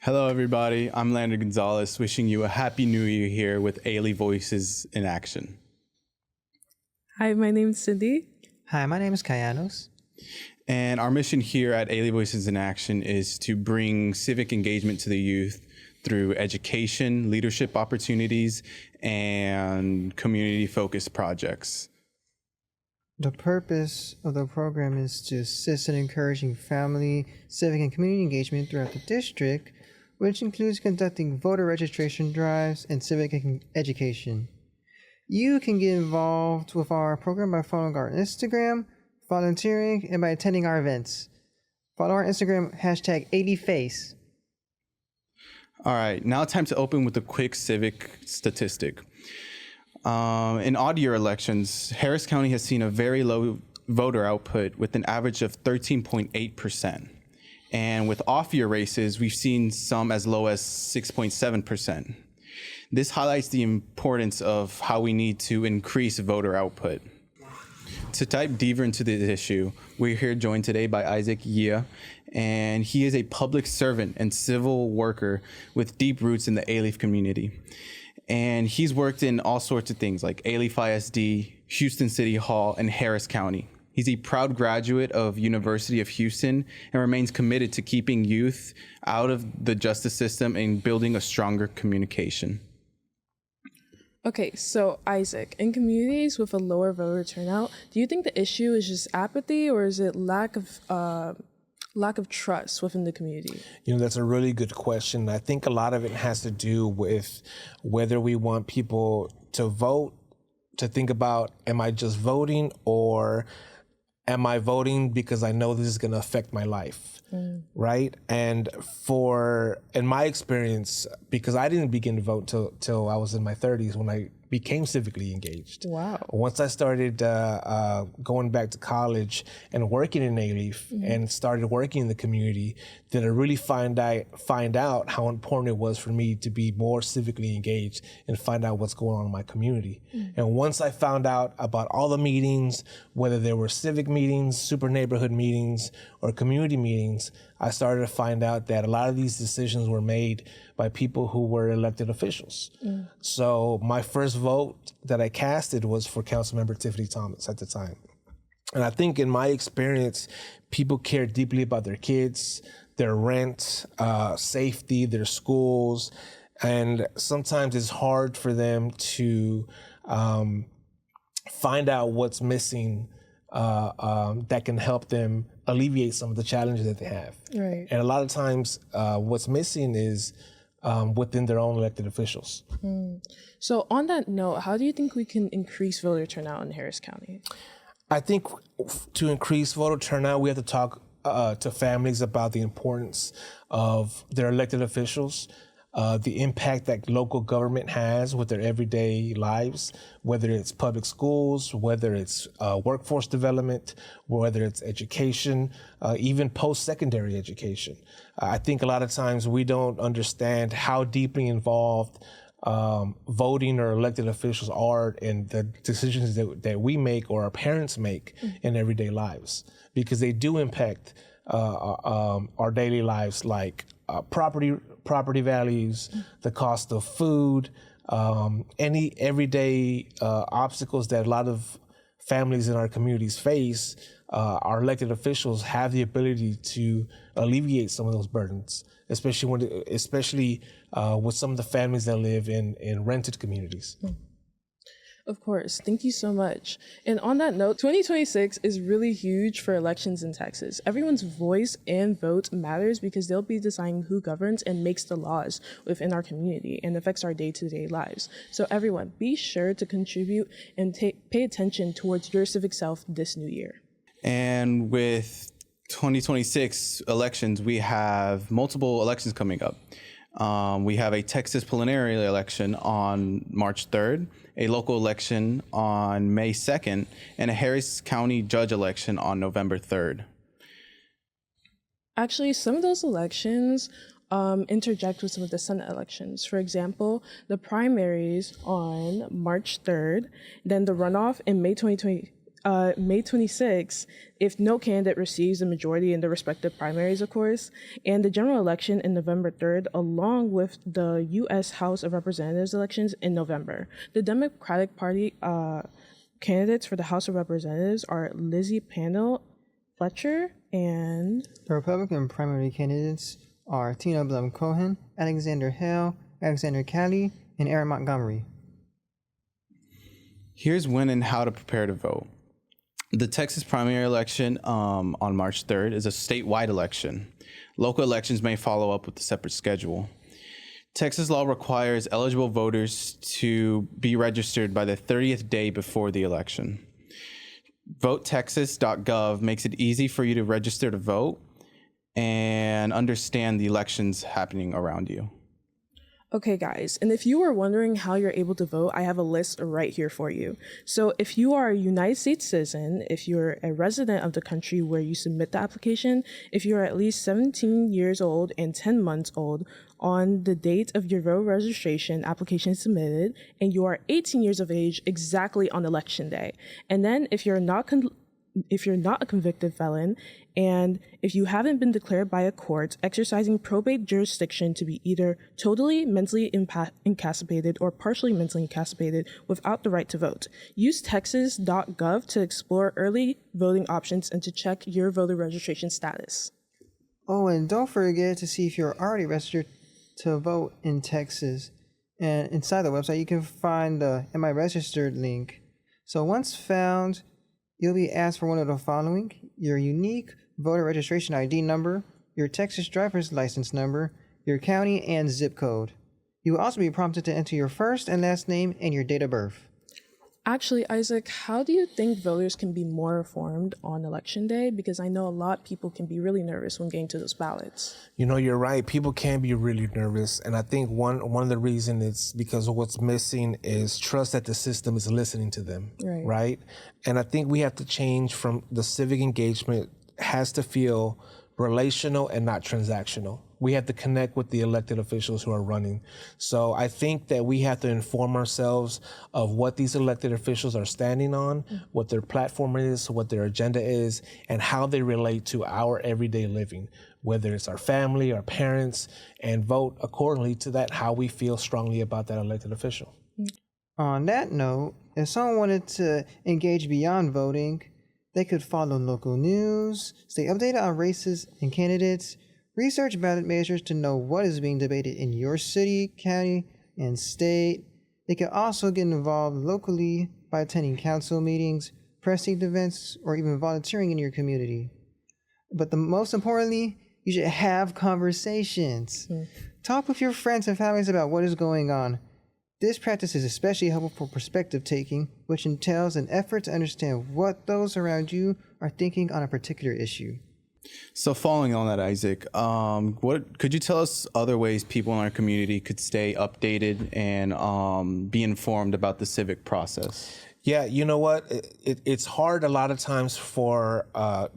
Hello, everybody. I'm Landon Gonzalez, wishing you a happy new year here with Alief Voices in Action. Hi, my name is Cindy. Hi, my name is Kayanos. And our mission here at Alief Voices in Action is to bring civic engagement to the youth through education, leadership opportunities, and community-focused projects. The purpose of the program is to assist in encouraging family, civic, and community engagement throughout the district, which includes conducting voter registration drives and civic education. You can get involved with our program by following our Instagram, volunteering, and by attending our events. Follow our Instagram hashtag #AliefFace. All right, now time to open with a quick civic statistic. In odd year elections, Harris County has seen a very low voter output with an average of 13.8%. And with off-year races, we've seen some as low as 6.7%. This highlights the importance of how we need to increase voter output. To dive deeper into this issue, we're here joined today by Isaac Yea, and he is a public servant and civil worker with deep roots in the Alief community. And he's worked in all sorts of things like Alief ISD, Houston City Hall, and Harris County. He's a proud graduate of University of Houston and remains committed to keeping youth out of the justice system and building a stronger communication. Okay, so Isaac, in communities with a lower voter turnout, do you think the issue is just apathy or is it lack of trust within the community? You know, that's a really good question. I think a lot of it has to do with whether we want people to vote, to think about, am I just voting or am I voting because I know this is going to affect my life, right? And in my experience, because I didn't begin to vote till I was in my 30s when I became civically engaged. Wow. Once I started going back to college and working in Alief and started working in the community, then I really find out how important it was for me to be more civically engaged and find out what's going on in my community. And once I found out about all the meetings, whether they were civic meetings, super neighborhood meetings, or community meetings, I started to find out that a lot of these decisions were made by people who were elected officials. So my first vote that I casted was for Councilmember Tiffany Thomas at the time. And I think in my experience, people care deeply about their kids, their rent, safety, their schools. And sometimes it's hard for them to find out what's missing that can help them alleviate some of the challenges that they have. Right. And a lot of times what's missing is within their own elected officials. So on that note, how do you think we can increase voter turnout in Harris County? I think to increase voter turnout, we have to talk to families about the importance of their elected officials, the impact that local government has with their everyday lives, whether it's public schools, whether it's workforce development, whether it's education, even post-secondary education. I think a lot of times we don't understand how deeply involved voting or elected officials are in the decisions that we make or our parents make in everyday lives, because they do impact our daily lives, like property values, the cost of food, any everyday obstacles that a lot of families in our communities face. Our elected officials have the ability to alleviate some of those burdens, especially with some of the families that live in rented communities. Of course. Thank you so much. And on that note, 2026 is really huge for elections in Texas. Everyone's voice and vote matters because they'll be deciding who governs and makes the laws within our community and affects our day-to-day lives. So everyone, be sure to contribute and pay attention towards your civic self this new year. And with 2026 elections, we have multiple elections coming up. We have a Texas preliminary election on March 3rd, a local election on May 2nd, and a Harris County judge election on November 3rd. Actually, some of those elections interject with some of the Senate elections. For example, the primaries on March 3rd, then the runoff in May 2020. May 26th, if no candidate receives a majority in the respective primaries, of course, and the general election in November 3rd, along with the U.S. House of Representatives elections in November. The Democratic Party candidates for the House of Representatives are Lizzie Pandel Fletcher and... The Republican primary candidates are Tina Blum Cohen, Alexander Hale, Alexander Kelly, and Aaron Montgomery. Here's when and how to prepare to vote. The Texas primary election on March 3rd is a statewide election. Local elections may follow up with a separate schedule. Texas law requires eligible voters to be registered by the 30th day before the election. VoteTexas.gov makes it easy for you to register to vote and understand the elections happening around you. Okay, guys, and if you were wondering how you're able to vote, I have a list right here for you. So if you are a United States citizen, if you're a resident of the country where you submit the application, if you're at least 17 years old and 10 months old on the date of your voter registration application submitted, and you are 18 years of age exactly on election day. And then if you're not a convicted felon, and if you haven't been declared by a court exercising probate jurisdiction to be either totally mentally incapacitated or partially mentally incapacitated without the right to vote, use texas.gov to explore early voting options and to check your voter registration status. Oh, and don't forget to see if you're already registered to vote in Texas. And inside the website, you can find the Am I Registered link. So once found, you'll be asked for one of the following: your unique voter registration ID number, your Texas driver's license number, your county and zip code. You will also be prompted to enter your first and last name and your date of birth. Actually, Isaac, how do you think voters can be more informed on election day? Because I know a lot of people can be really nervous when getting to those ballots. You know, you're right. People can be really nervous. And I think one of the reasons is because what's missing is trust that the system is listening to them, right? And I think we have to change from the civic engagement has to feel relational and not transactional. We have to connect with the elected officials who are running. So I think that we have to inform ourselves of what these elected officials are standing on, what their platform is, what their agenda is, and how they relate to our everyday living, whether it's our family, our parents, and vote accordingly to that, how we feel strongly about that elected official. On that note, if someone wanted to engage beyond voting, they could follow local news, stay updated on races and candidates, research ballot measures to know what is being debated in your city, county, and state. They can also get involved locally by attending council meetings, pressing events, or even volunteering in your community. But the most importantly, you should have conversations. Talk with your friends and families about what is going on. This practice is especially helpful for perspective taking, which entails an effort to understand what those around you are thinking on a particular issue. So following on that, Isaac, what could you tell us other ways people in our community could stay updated and be informed about the civic process? Yeah, you know what? It's hard a lot of times for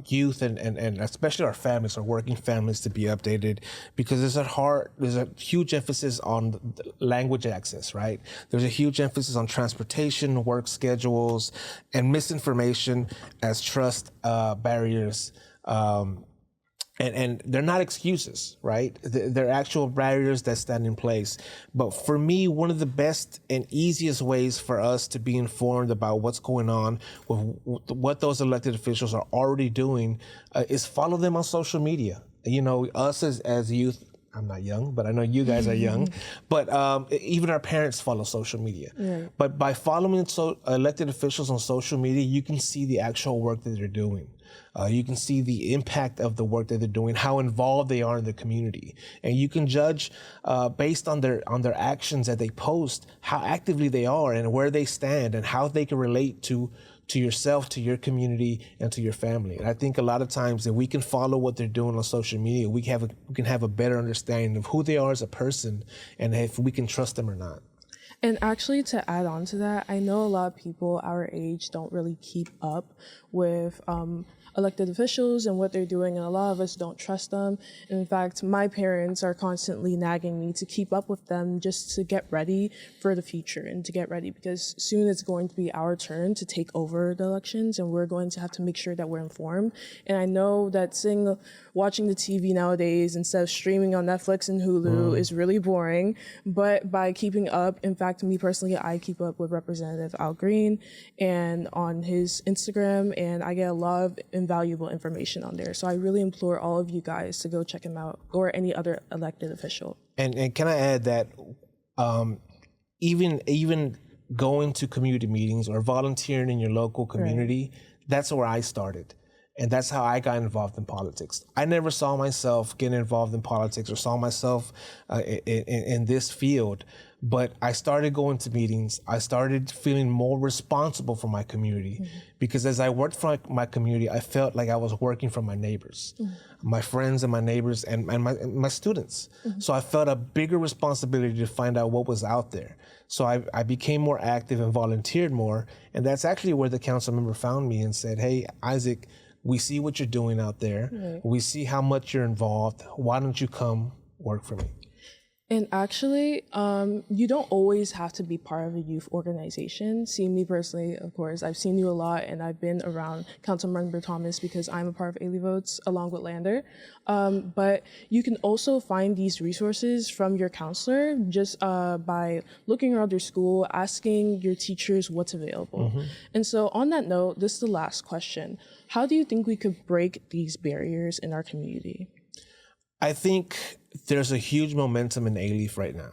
youth and especially our families, our working families, to be updated because there's a huge emphasis on language access, right? There's a huge emphasis on transportation, work schedules, and misinformation as trust barriers. And they're not excuses, right? They're actual barriers that stand in place. But for me, one of the best and easiest ways for us to be informed about what's going on with what those elected officials are already doing is follow them on social media. You know, us as youth, I'm not young, but I know you guys are young, but even our parents follow social media. Right. But by following elected officials on social media, you can see the actual work that they're doing. You can see the impact of the work that they're doing, how involved they are in the community, and you can judge based on their actions that they post, how actively they are and where they stand and how they can relate to yourself, to your community, and to your family. And I think a lot of times if we can follow what they're doing on social media, we can have a better understanding of who they are as a person and if we can trust them or not. And actually, to add on to that, I know a lot of people our age don't really keep up with elected officials and what they're doing, and a lot of us don't trust them. In fact, my parents are constantly nagging me to keep up with them just to get ready for the future and to get ready, because soon it's going to be our turn to take over the elections, and we're going to have to make sure that we're informed. And I know that watching the TV nowadays instead of streaming on Netflix and Hulu is really boring, but by keeping up, in fact, me personally, I keep up with Representative Al Green and on his Instagram, and I get a lot of invaluable information on there. So I really implore all of you guys to go check him out, or any other elected official. And can I add that even going to community meetings or volunteering in your local community, that's where I started. And that's how I got involved in politics. I never saw myself getting involved in politics or saw myself in this field, but I started going to meetings. I started feeling more responsible for my community, because as I worked for my community, I felt like I was working for my neighbors, my friends and my neighbors and my students. So I felt a bigger responsibility to find out what was out there. So I became more active and volunteered more. And that's actually where the council member found me and said, "Hey, Isaac, we see what you're doing out there. We see how much you're involved. Why don't you come work for me?" And actually, you don't always have to be part of a youth organization. See, me personally, of course, I've seen you a lot, and I've been around Councilmember Thomas because I'm a part of Alief Votes along with Lander. But you can also find these resources from your counselor just by looking around your school, asking your teachers what's available. And so on that note, this is the last question. How do you think we could break these barriers in our community? I think there's a huge momentum in Alief right now.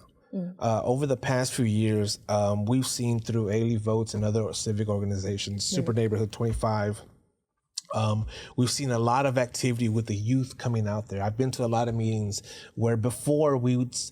Over the past few years, we've seen through Alief Votes and other civic organizations, Super Neighborhood 25, we've seen a lot of activity with the youth coming out there. I've been to a lot of meetings where before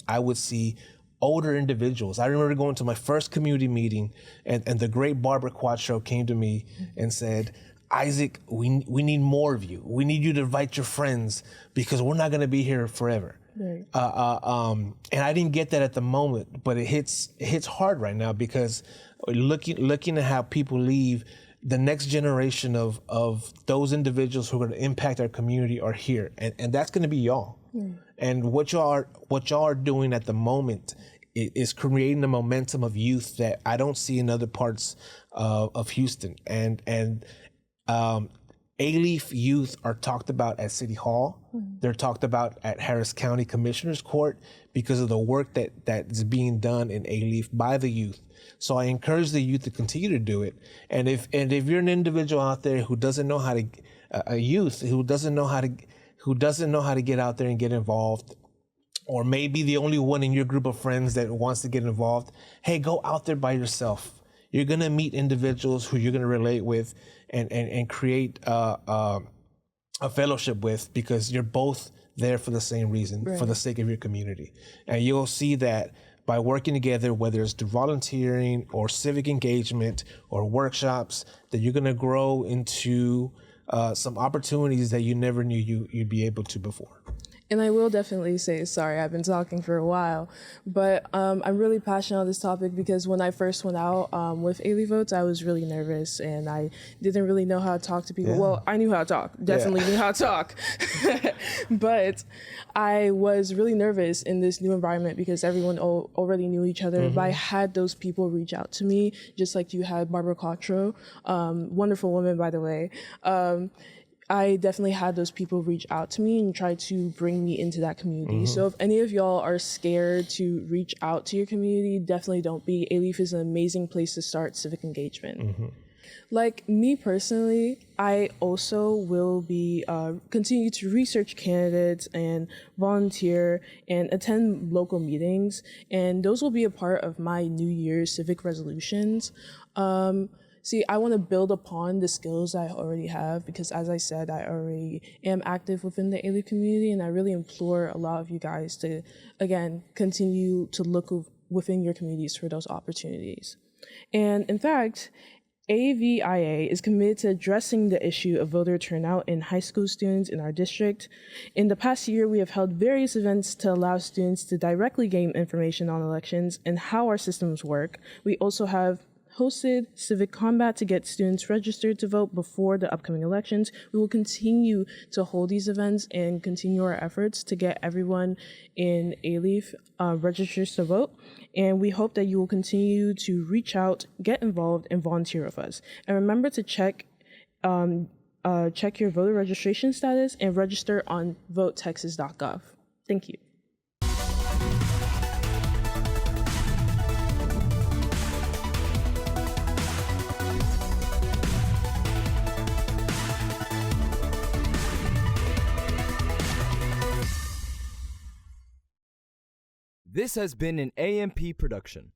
I would see older individuals. I remember going to my first community meeting, and the great Barbara Quattro came to me and said, "Isaac, we need more of you. We need you to invite your friends because we're not going to be here forever." Right. And I didn't get that at the moment, but it hits hard right now, because looking at how people leave, the next generation of those individuals who are going to impact our community are here, and that's going to be y'all. And what y'all are doing at the moment is creating a momentum of youth that I don't see in other parts of Houston. And Alief youth are talked about at City Hall. They're talked about at Harris County Commissioner's Court because of the work that is being done in Alief by the youth. So I encourage the youth to continue to do it. And if you're an individual out there who doesn't know how to, a youth who doesn't know how to get out there and get involved, or maybe the only one in your group of friends that wants to get involved, hey, go out there by yourself. You're going to meet individuals who you're going to relate with and create a fellowship with, because you're both there for the same reason, for the sake of your community. And you'll see that by working together, whether it's through volunteering or civic engagement or workshops, that you're going to grow into some opportunities that you never knew you'd be able to before. And I will definitely say, sorry, I've been talking for a while, but I'm really passionate on this topic because when I first went out with Alief Votes, I was really nervous and I didn't really know how to talk to people. Well, I knew how to talk, definitely knew how to talk, but I was really nervous in this new environment because everyone already knew each other. But I had those people reach out to me, just like you had Barbara Quattro, wonderful woman, by the way. I definitely had those people reach out to me and try to bring me into that community. So if any of y'all are scared to reach out to your community, definitely don't be. Alief is an amazing place to start civic engagement. Like me personally, I also will be continue to research candidates and volunteer and attend local meetings. And those will be a part of my New Year's civic resolutions. See, I want to build upon the skills I already have because, as I said, I already am active within the Alief community, and I really implore a lot of you guys to, again, continue to look within your communities for those opportunities. And in fact, AVIA is committed to addressing the issue of voter turnout in high school students in our district. In the past year, we have held various events to allow students to directly gain information on elections and how our systems work. We also have hosted civic combat to get students registered to vote before the upcoming elections. We will continue to hold these events and continue our efforts to get everyone in Alief registered to vote. And we hope that you will continue to reach out, get involved, and volunteer with us. And remember to check your voter registration status and register on votetexas.gov. Thank you. This has been an AMP production.